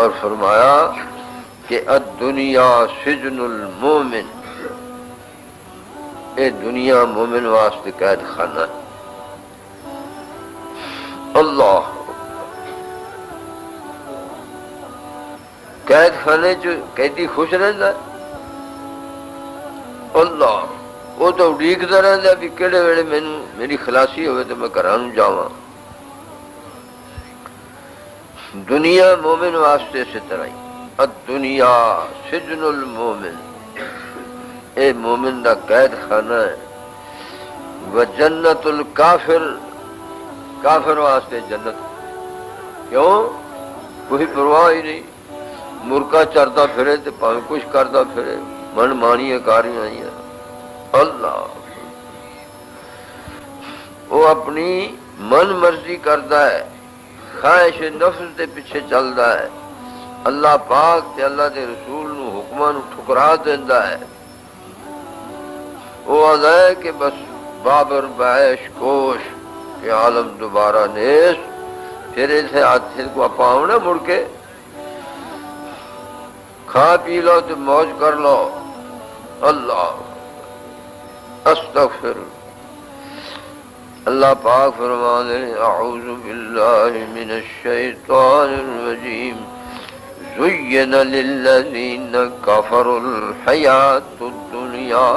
اور فرمایا کہ الدنیا سجن المومن، اے دنیا مومن واسطے قید خانہ ہے۔ اللہ قید خانے چ قیدی خوش رہندا ہے؟ اللہ وہ تو اڈیکدا رہندا بھی کہڑے ویلے مینوں میری خلاصی ہوئے تو میں گھراں نوں جاواں۔ دنیا مومن واسطے اسی طرح ہی الدنیا سجن المومن، اے مومن دا قید خانہ ہے۔ وجنت الکافر، کافر واسطے جنت۔ کیوں؟ کوئی پرواہ ہی نہیں، مرغا چرتا پھرے تو پاویں کچھ کرتا پھرے، من مانیاں کاریاں آئیاں۔ اللہ وہ اپنی من مرضی کرتا ہے، خواہش نفس دے پیچھے چلتا ہے، اللہ پاک تے اللہ دے رسول نو حکماں نو ٹھکرا دیندا ہے۔ وہ آدھا ہے کہ بس بابر بعیش کوش کہ عالم دوبارہ نیس، پھر اسے ہاتھ کو اپاؤں نہ مڑ کے، کھا پی لو تو موج کر لو۔ اللہ استغفر، اللہ پاک فرمانے اعوذ باللہ من الشیطان الرجیم زین للذین کفروا الحیات الدنیا،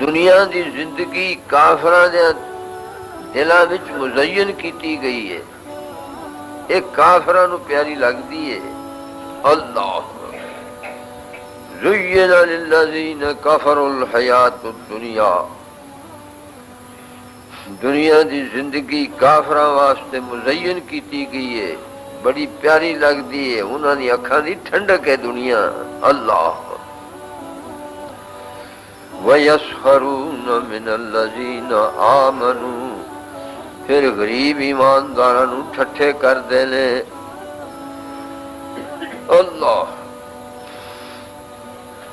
دنیا دی زندگی کافراں دے دلاں وچ مزین کیتی گئی ہے، ایک کافراں نو پیاری لگدی ہے۔ اللہ زین للذین کفروا الحیات الدنیا، دنیا دی زندگی کافراں واسطے مزین کیتی گئی ہے، بڑی پیاری لگدی ہے، انہاں دی اکھاں دی ٹھنڈک ہے دنیا۔ اللہ وَيَسْخَرُونَ مِنَ الَّذِينَ آمَنُوا، پھر غریب ایمانداراں نو ٹھٹھے کر دینے۔ اللہ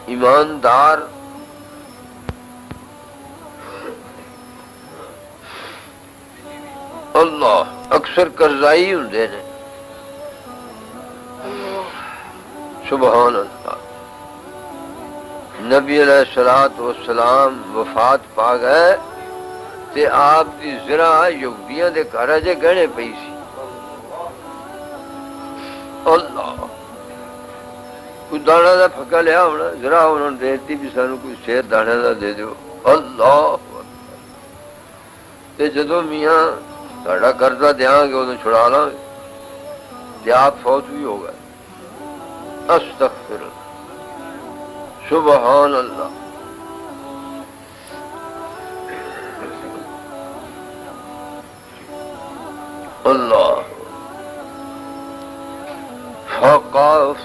ایماندار اللہ اکثر قرضائی ہوندے نے۔ سبحان اللہ، نبی علیہ الصلوۃ والسلام وفات پا گئے تے آپ دی زرا یہودیاں دے گھر اجے گہنے پئی سی۔ اللہ کوئی دانا دا پھکا لیا ہونا، ذرا انہوں نے دیتی بھی سانو کوئی سیر دانے دا دے دیو۔ اللہ تے جدو میاں تہاڈا قرضہ دیاں گے ادو چھڑا لاں گے، تے آپ فوت بھی ہو گئے۔ استغفر اللہ، سبحان اللہ۔ اللہ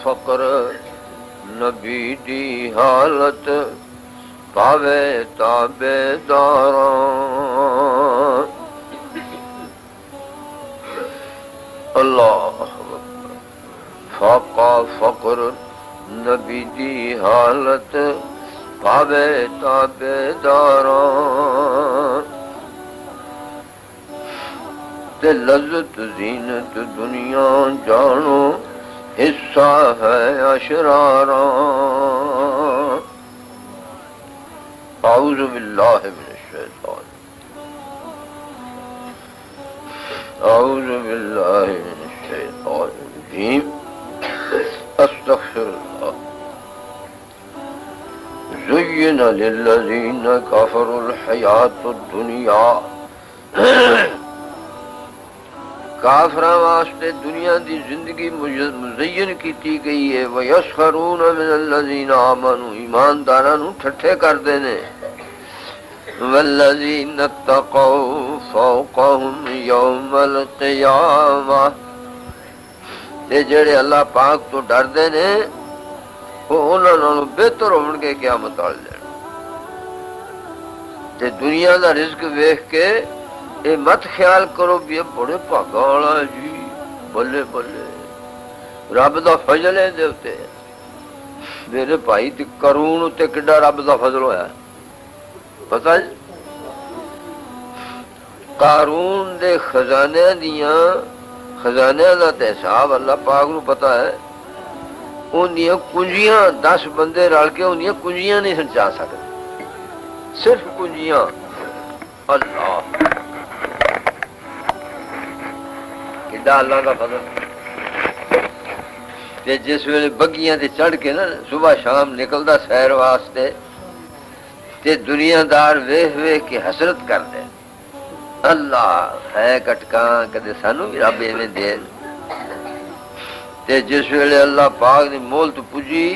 فقر نبی دی حالت پاوے تابے داراں۔ اللہ فقر نبی دی حالت پاوے تابے داراں، تے لذت زینت دنیا جانو حصہ ہے اشراراں۔ اعوذ باللہ من الشیطان، اعوذ باللہ من الشیطان الرجیم، استغفر اللہ۔ زین للذین کفروا الحیات الدنیا، کافراں واسطے دنیا دی زندگی مزین کیتی گئی ہے۔ وَيَسْخَرُونَ مِنَ الَّذِينَ آمَنُوا، ایمانداراں نو ٹھٹھے کر دینے۔ وَالَّذِينَ اتَّقَوْا فَوْقَهُمْ يَوْمَ الْقِيَامَةِ، تے جڑے اللہ پاک تو ڈردے نے وہ انہاں نالوں بہتر ہون گے قیامت والے دن۔ تے دنیا دا رزق ویکھ کے اے مت خیال کرو بھی یہ بڑے بھاگا والا ہے جی، بلے بلے رب دا فضل ہے دے اتے۔ میرے بھائی تے قارون تے کڈا رب دا فضل ہویا ہے پتہ جی؟ قارون دے خزانے دیاں خزانے دا تے حساب اللہ پاک نو پتا ہے. انہیاں کنجیاں 10 بندے رل کے انہیاں کنجیاں نہیں سنچا سکتے, صرف کنجیاں. اللہ کڈا اللہ دا فضل. تے جس ویلے بگیاں تے چڑھ کے نا صبح شام نکلدا سیر واسطے تے دنیا دار ویکھ ویکھ کے حسرت کر دے, اللہ ہے کٹکاں کدے سانو بھی رب ایویں دے. تے جس ویلے اللہ پاک دی مولت پجی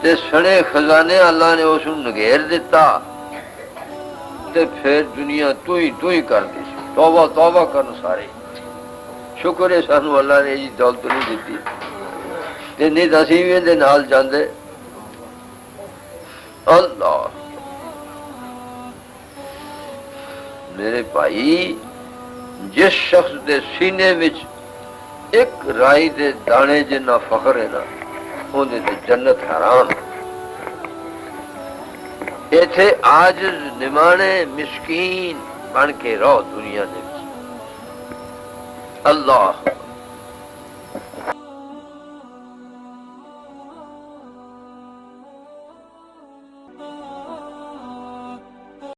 تے سنے خزانے اللہ نے اس نوں نگیر دیتا تے پھر دنیا تو ہی کر دی. توبہ توبہ کرن سارے. شکر ہے سانو اللہ نے جی دولت نہیں دیتی تے نہیں تاں اسی وی دے نال جاندے. اللہ میرے بھائی, جس شخص دے سینے وچ ایک رائی دے دانے جنہ فخر ہے نا اندے تے جنت حرام. ایتھے عاجز نمانے مسکین بن کے رہو دنیا دے وچ. اللہ